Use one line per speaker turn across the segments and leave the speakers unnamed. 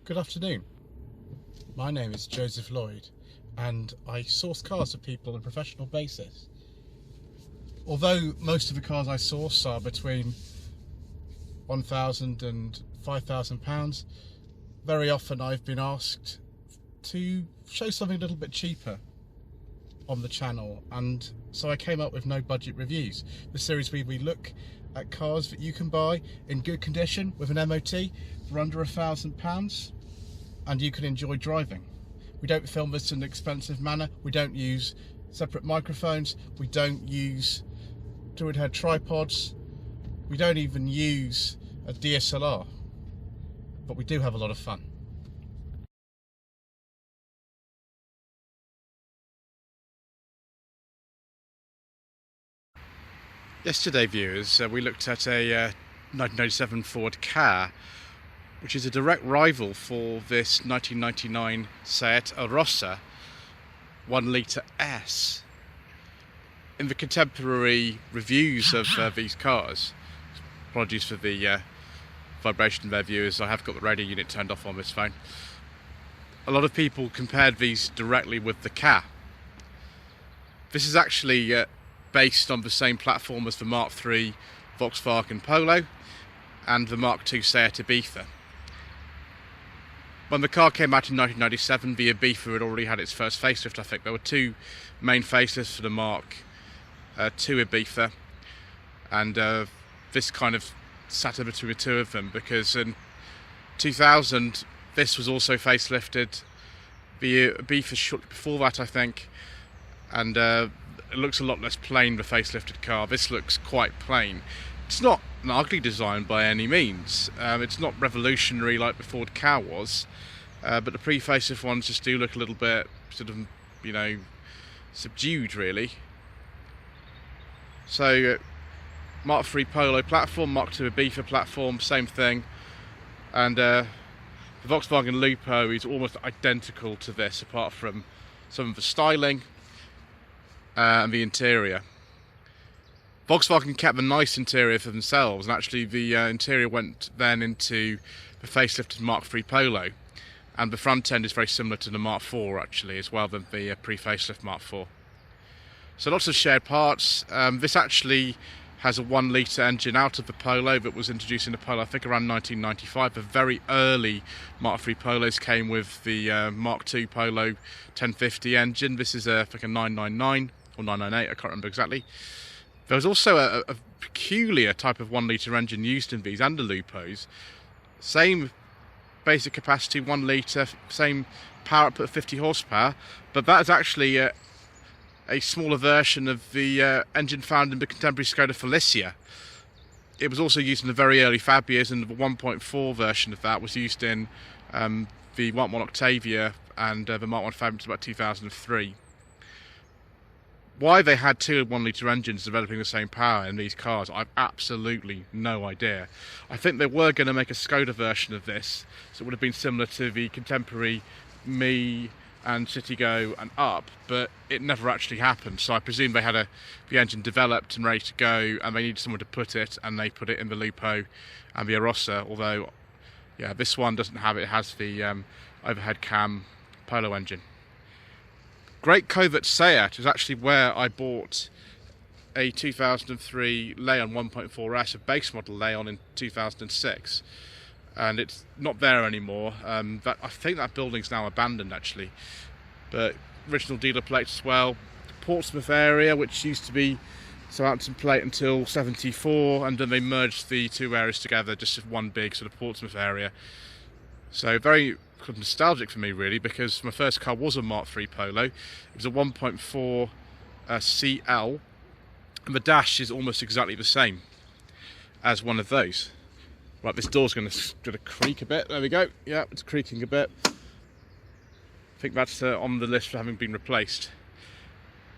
Good afternoon. My name is Joseph Lloyd and I source cars for people on a professional basis. Although most of the cars I source are between £1,000 and £5,000, very often I've been asked to show something a little bit cheaper on the channel, and so I came up with No Budget Reviews, the series where we look at cars that you can buy in good condition with an MOT for under £1,000 and you can enjoy driving. We don't film this in an expensive manner, we don't use separate microphones, we don't use dual head tripods, we don't even use a DSLR, but we do have a lot of fun. Yesterday, viewers, we looked at a 1997 Ford Ka, which is a direct rival for this 1999 Seat Arosa 1 litre S. In the contemporary reviews of these cars, apologies for the vibration there, viewers, I have got the radio unit turned off on this phone. A lot of people compared these directly with the Ka. This is actually based on the same platform as the Mark III Volkswagen Polo and the Mark II Seat Ibiza. When the car came out in 1997, the Ibiza had already had its first facelift. I think there were two main facelifts for the Mark II Ibiza, and this kind of sat in between the two of them, because in 2000 this was also facelifted, the Ibiza shortly before that, I think, and it looks a lot less plain, the facelifted car. This looks quite plain. It's not an ugly design by any means. It's not revolutionary like the Ford Ka was, but the pre-facelift ones just do look a little bit sort of, you know, subdued really. So Mark III Polo platform, Mark II Ibiza platform, same thing, and the Volkswagen Lupo is almost identical to this apart from some of the styling and the interior. Volkswagen kept the nice interior for themselves, and actually the interior went then into the facelifted Mark III Polo, and the front end is very similar to the Mark IV actually, as well than the pre-facelift Mark IV. So lots of shared parts. This actually has a 1 litre engine out of the Polo that was introduced in the Polo, I think, around 1995. The very early Mark III Polos came with the Mark II Polo 1050 engine. This is I think a 999 or 998, I can't remember exactly. There was also a peculiar type of 1 litre engine used in these and the Lupos. Same basic capacity, 1 litre, same power output of 50 horsepower, but that is actually a smaller version of the engine found in the contemporary Skoda Felicia. It was also used in the very early Fabias, and the 1.4 version of that was used in the Mark I Octavia and the Mark I Fabia until about 2003. Why they had two 1 litre engines developing the same power in these cars, I've absolutely no idea. I think they were going to make a Skoda version of this, so it would have been similar to the contemporary Me and Citigo and Up, but it never actually happened. So I presume they had the engine developed and ready to go, and they needed somewhere to put it, and they put it in the Lupo and the Arosa. Although, yeah, this one doesn't have it. It has the overhead cam Polo engine. Great Covert Seat is actually where I bought a 2003 Leon 1.4S, a base model Leon in 2006. And it's not there anymore. I think that building's now abandoned actually, but original dealer plates as well. Portsmouth area, which used to be Southampton plate until 74, and then they merged the two areas together just as one big sort of Portsmouth area. So very nostalgic for me really, because my first car was a Mark III Polo. It was a 1.4 CL, and the dash is almost exactly the same as one of those. Right, this door's going to creak a bit. There we go. Yeah, it's creaking a bit. I think that's on the list for having been replaced.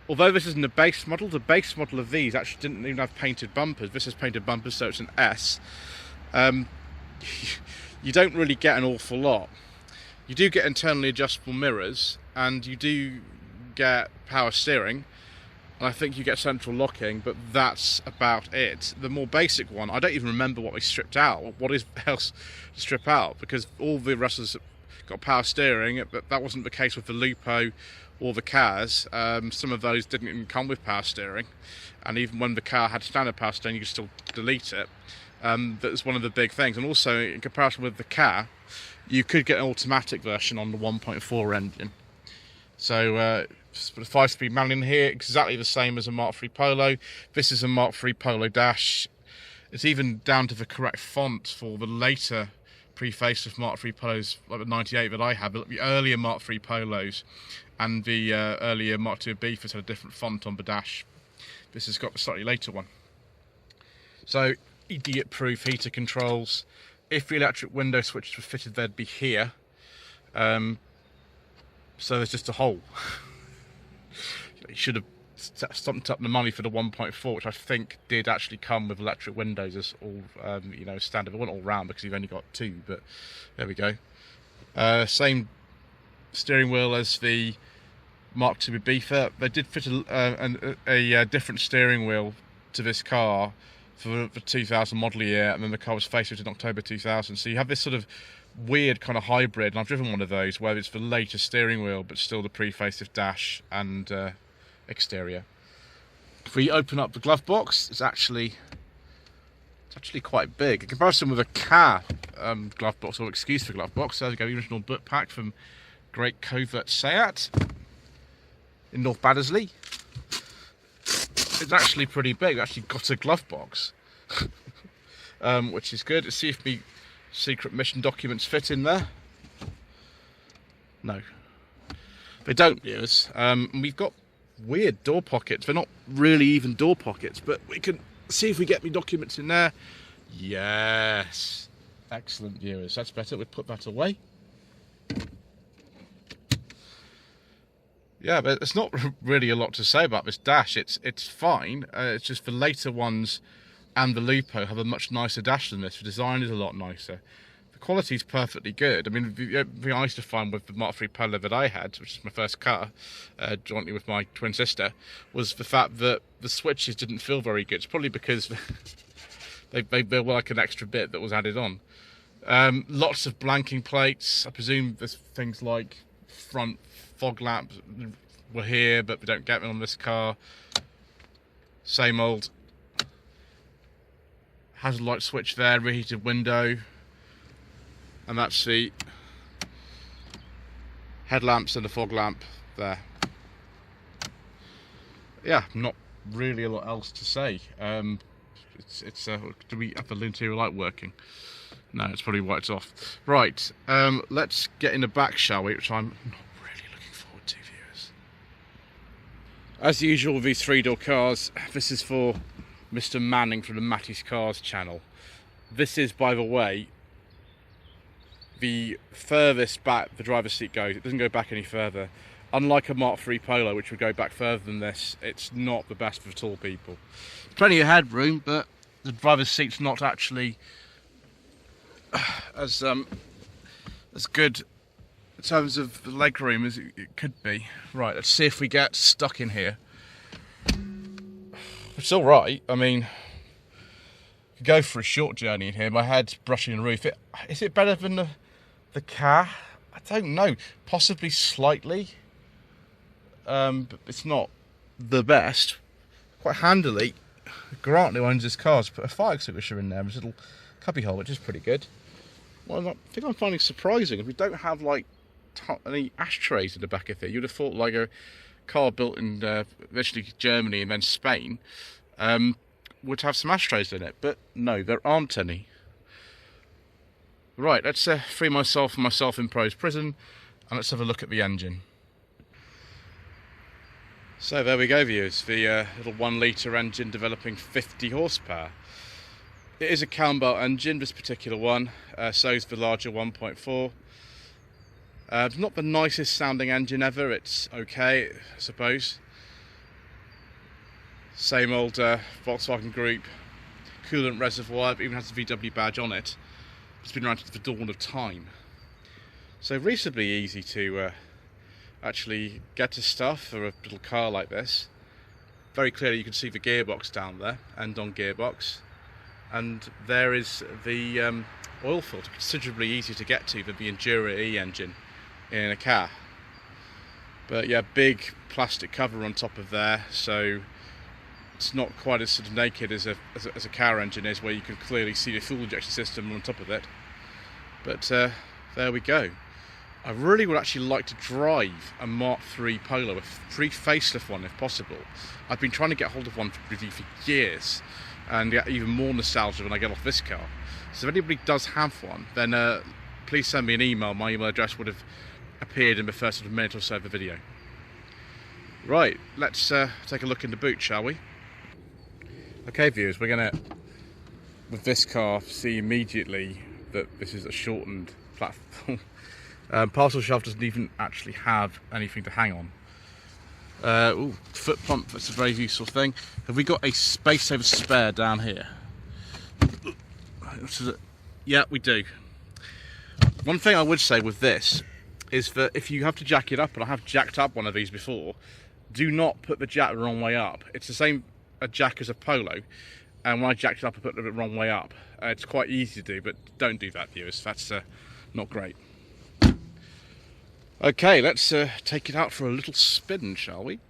Although this isn't a base model, the base model of these actually didn't even have painted bumpers. This has painted bumpers, so it's an S. You don't really get an awful lot. You do get internally adjustable mirrors, and you do get power steering, and I think you get central locking, but that's about it. The more basic one, I don't even remember what we stripped out. What is else to strip out? Because all the rest got power steering, but that wasn't the case with the Lupo or the cars. Some of those didn't even come with power steering, and even when the car had standard power steering, you could still delete it. That was one of the big things. And also, in comparison with the car, you could get an automatic version on the 1.4 engine. So the 5-speed manual in here, exactly the same as a Mark III Polo. This is a Mark III Polo Dash. It's even down to the correct font for the later pre-facelift Mark III Polos, like the 98 that I have. The earlier Mark III Polos and the earlier Mark II Beefers had a different font on the dash. This has got the slightly later one. So, idiot-proof heater controls. If the electric window switches were fitted, they'd be here. So there's just a hole. You should have stumped up the money for the 1.4, which I think did actually come with electric windows as all, you know, standard. It wasn't all round because you've only got two, but there we go. Same steering wheel as the Mark II Beefer. They did fit a different steering wheel to this car for the 2000 model year, and then the car was facelifted in October 2000. So you have this sort of weird kind of hybrid, and I've driven one of those where it's the later steering wheel but still the pre-facelift dash and exterior. If we open up the glove box, it's actually quite big in comparison with a car glove box, or excuse for glove box. There we go, the original book pack from Great Covert Seat in North Baddesley. It's actually pretty big. It's actually got a glove box, which is good. Let's see if my secret mission documents fit in there. No, they don't, viewers. We've got weird door pockets. They're not really even door pockets, but we can see if we get me documents in there. Yes, excellent, viewers. That's better. We'll put that away. Yeah, but it's not really a lot to say about this dash. It's fine. It's just the later ones and the Lupo have a much nicer dash than this. The design is a lot nicer. The quality is perfectly good. I mean, the thing I used to find with the Mark III Polo that I had, which is my first car, jointly with my twin sister, was the fact that the switches didn't feel very good. It's probably because they were like an extra bit that was added on. Lots of blanking plates. I presume there's things like front fog lamps were here, but we don't get them on this car. Same old hazard light switch there, reheated window, and that's the headlamps and the fog lamp there. Yeah, not really a lot else to say. Do we have the interior light working? No, it's probably why it's off. Right, let's get in the back, shall we? Which I'm not really looking forward to, viewers. As usual with these three-door cars, this is for Mr. Manning from the Matty's Cars channel. This is, by the way, the furthest back the driver's seat goes. It doesn't go back any further. Unlike a Mark III Polo, which would go back further than this, it's not the best for tall people. Plenty of headroom, but the driver's seat's not actually as good in terms of the leg room as it could be. Right, let's see if we get stuck in here. It's all right. I mean, you go for a short journey in here. My head's brushing the roof. Is it better than the car? I don't know. Possibly slightly, but it's not the best. Quite handily, Grant, who owns this car, has put a fire extinguisher in there, this little cubby hole, which is pretty good. Well, I think I'm finding surprising, if we don't have like any ashtrays in the back of it. You'd have thought like a car built in eventually Germany and then Spain would have some ashtrays in it, but no, there aren't any. Right, let's free myself from my self-imposed prison, and let's have a look at the engine. So there we go, viewers, the little 1 litre engine developing 50 horsepower. It is a Campbell engine, this particular one, so is the larger 1.4. Not the nicest sounding engine ever, it's okay, I suppose. Same old Volkswagen Group coolant reservoir, it even has the VW badge on it. It's been around since the dawn of time. So reasonably easy to actually get to stuff for a little car like this. Very clearly you can see the gearbox down there, end-on gearbox. And there is the oil filter considerably easier to get to than the Enduro E engine in a car. But yeah, big plastic cover on top of there, so it's not quite as sort of naked as a car engine is, where you can clearly see the fuel injection system on top of it. But there we go. I really would actually like to drive a Mark III Polo, a pre-facelift one if possible. I've been trying to get hold of one with you for years, and get even more nostalgia when I get off this car. So if anybody does have one, then please send me an email. My email address would have appeared in the first sort of minute or so of the video. Right, let's take a look in the boot, shall we? Okay viewers, we're going to, with this car, see immediately that this is a shortened platform. Parcel shelf doesn't even actually have anything to hang on. Ooh, foot pump, that's a very useful thing. Have we got a space saver spare down here? Yeah, we do. One thing I would say with this is that if you have to jack it up, and I have jacked up one of these before, do not put the jack the wrong way up. It's the same a jack as a Polo, and when I jacked it up I put it the wrong way up. It's quite easy to do, but don't do that viewers, that's not great. Okay, let's take it out for a little spin, shall we?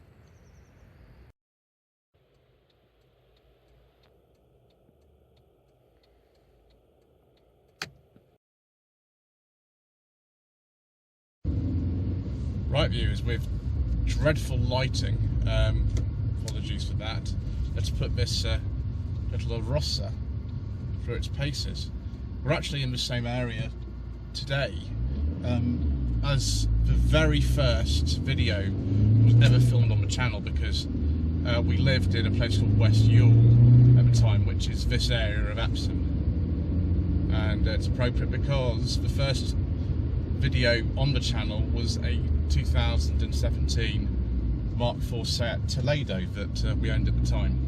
Right viewers, with dreadful lighting, apologies for that, let's put this little Arosa through its paces. We're actually in the same area today as the very first video was ever filmed on the channel, because we lived in a place called West Ewell at the time, which is this area of Epsom, and it's appropriate because the first video on the channel was a 2017 Mark IV Seat Toledo that we owned at the time.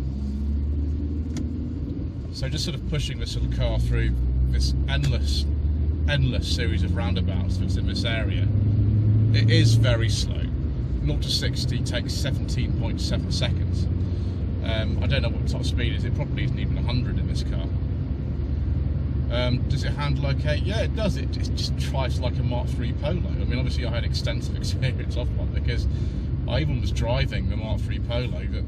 So just sort of pushing this little car through this endless series of roundabouts that's in this area. It is very slow. 0 to 60 takes 17.7 seconds. I don't know what the top speed is. It probably isn't even 100 in this car. Does it handle okay? Yeah, it does. It just drives like a Mark III Polo. I mean, obviously I had extensive experience of one, because I even was driving the Mark III Polo that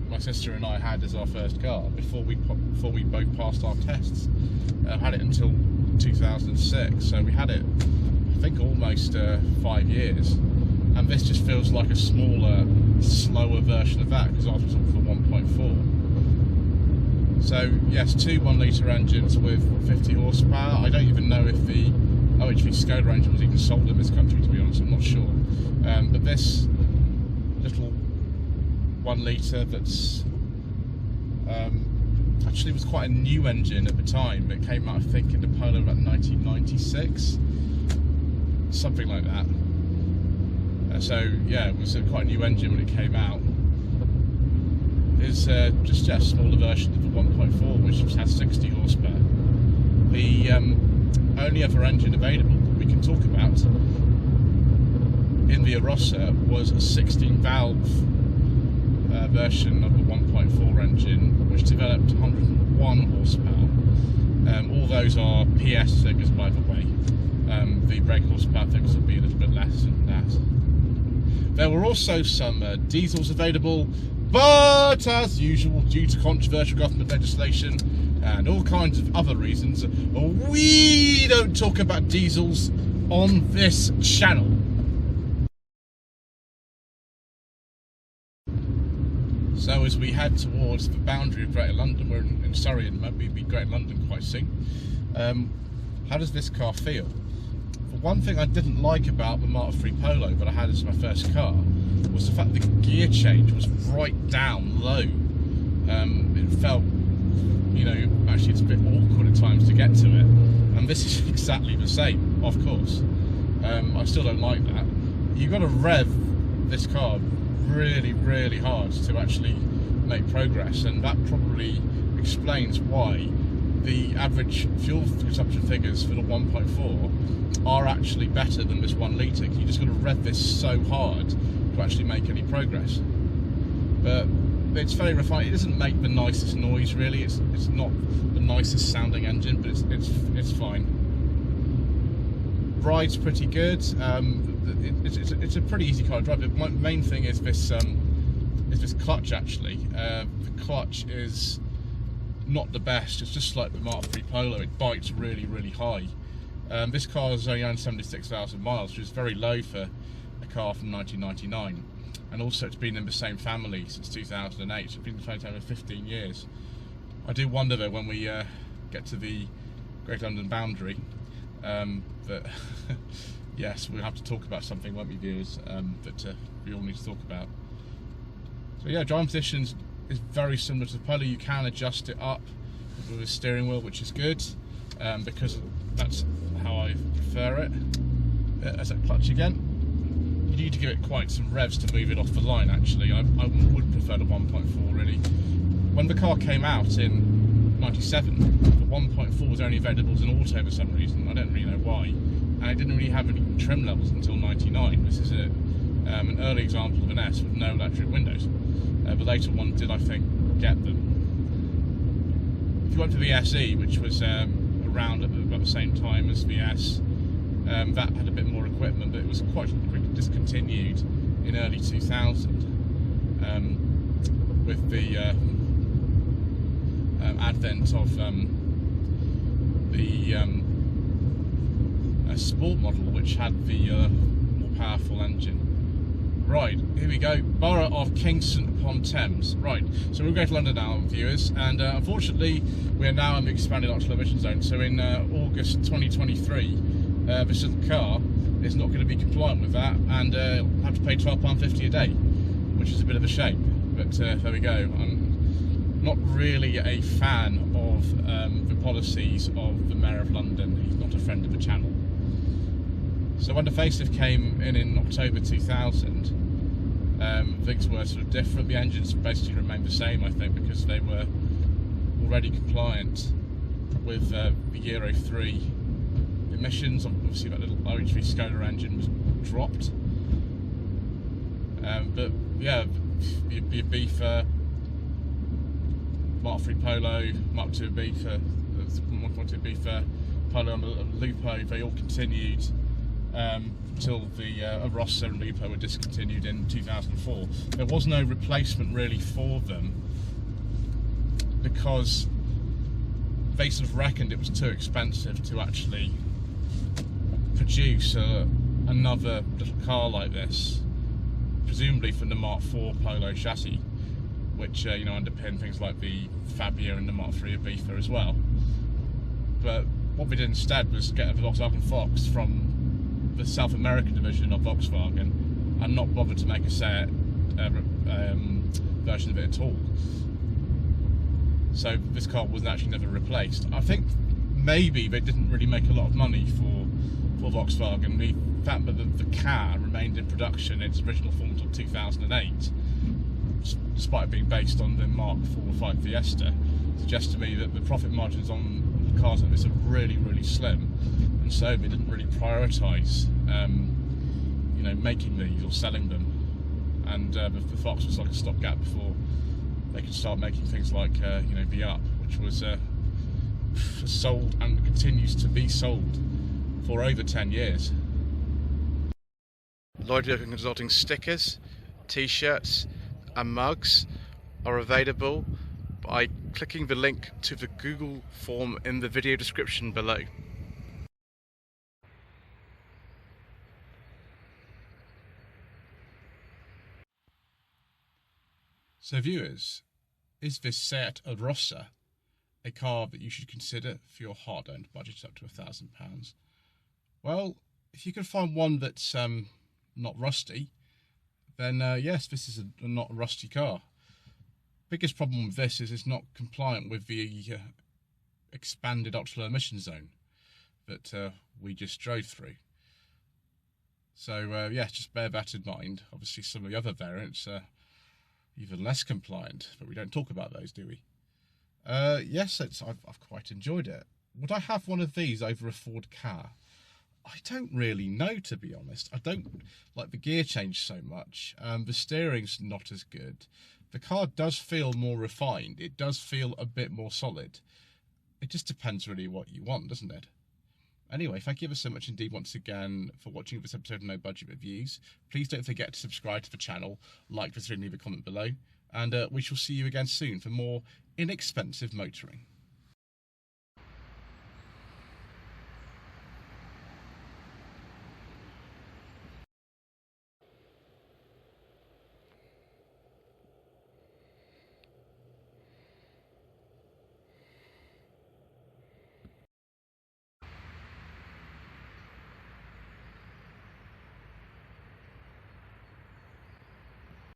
my sister and I had as our first car before we both passed our tests. Had it until 2006, so we had it, I think, almost 5 years, and this just feels like a smaller, slower version of that, because I was looking for 1.4. So yes, two 1 litre engines with 50 horsepower. I don't even know if the OHV Skoda engine was even sold in this country, to be honest, I'm not sure. But this little 1 litre that's actually was quite a new engine at the time. It came out, I think, in the Polo about 1996, something like that. So yeah, it was quite a new engine when it came out. It's just a smaller version of the 1.4, which has 60 horsepower. The only other engine available that we can talk about in the Arosa was a 16 valve version of the 1.4 engine, which developed 101 horsepower. All those are PS figures, by the way. The brake horsepower figures will be a little bit less than that. There were also some diesels available, but as usual, due to controversial government legislation and all kinds of other reasons, we don't talk about diesels on this channel. So as we head towards the boundary of Greater London, we're in Surrey and maybe be Greater London quite soon. How does this car feel? The one thing I didn't like about the Mark III Polo that I had as my first car was the fact the gear change was right down low. It felt, you know, actually it's a bit awkward at times to get to it, and this is exactly the same, of course. I still don't like that. You've got to rev this car really, really hard to actually make progress, and that probably explains why the average fuel consumption figures for the 1.4 are actually better than this 1 litre. You just got to rev this so hard to actually make any progress. But it's very refined. It doesn't make the nicest noise really. It's not the nicest sounding engine, but it's fine. ride's pretty good. It's a pretty easy car to drive. The main thing is this clutch actually. The clutch is not the best. It's just like the Mark III Polo. It bites really, really high. This car has only owned 76,000 miles, which is very low for a car from 1999. And also it's been in the same family since 2008. It's been in the same family for 15 years. I do wonder though when we get to the Great London boundary that yes, we'll have to talk about something, won't we, viewers, that we all need to talk about. So yeah, driving positions is very similar to the Polo. You can adjust it up with the steering wheel, which is good, because that's how I prefer it. As that clutch again, you need to give it quite some revs to move it off the line actually. I would prefer the 1.4 really. When the car came out in 97, the 1.4 was only available as an auto for some reason. I don't really know why, and it didn't really have any trim levels until 99. This is an early example of an S with no electric windows. The later one did, I think, get them. If you went for the SE, which was around at about the same time as the S, that had a bit more equipment, but it was quite quickly discontinued in early 2000 with the advent of the sport model, which had the more powerful engine. Right, here we go. Borough of Kingston upon Thames. Right, so we'll go to London now, viewers, and unfortunately we are now in the expanded optional emission zone. So in August 2023, this little car is not going to be compliant with that, and have to pay £12.50 a day, which is a bit of a shame. But there we go. I'm not really a fan of the policies of the Mayor of London. He's not a friend of the channel. So when the facelift came in October 2000, things were sort of different. The engines basically remained the same, I think, because they were already compliant with the Euro 3 emissions. Obviously that little OH3 Skoda engine was dropped. But yeah, the beefer, Mark III Polo, Mark II beefer, Mark II beefer, Polo and Lupo, they all continued until the Arosa and Lupo were discontinued in 2004. There was no replacement really for them because they sort of reckoned it was too expensive to actually produce another little car like this, presumably from the Mark IV Polo chassis, which you know, underpin things like the Fabia and the Mark III beefer as well. But what we did instead was get a Volkswagen Fox from the South American division of Volkswagen and not bother to make a Seat version of it at all. So this car was actually never replaced. I think maybe they didn't really make a lot of money for Volkswagen. The fact that the car remained in production in its original form until 2008, despite being based on the Mark IV or 5 Fiesta, suggests to me that the profit margins on cars like this are really, really slim, and so they didn't really prioritise, you know, making these or selling them. And the Fox was like a stopgap before they could start making things like, you know, the Up, which was sold and continues to be sold for over 10 years. Lloyd Consulting stickers, t-shirts and mugs are available by clicking the link to the Google form in the video description below. So viewers, is this Seat Arosa a car that you should consider for your hard-earned budget up to £1,000? Well, if you can find one that's not rusty, then yes, this is a not rusty car. Biggest problem with this is it's not compliant with the expanded ultra-low emission zone that we just drove through. So yeah, just bear that in mind. Obviously some of the other variants are even less compliant, but we don't talk about those, do we? Yes, I've quite enjoyed it. Would I have one of these over a Ford car? I don't really know, to be honest. I don't like the gear change so much. The steering's not as good. The car does feel more refined. It does feel a bit more solid. It just depends really what you want, doesn't it?
Anyway, thank you ever so much indeed once again for watching this episode of No Budget Reviews. Please don't forget to subscribe to the channel, like this video and leave a comment below. And we shall see you again soon for more inexpensive motoring.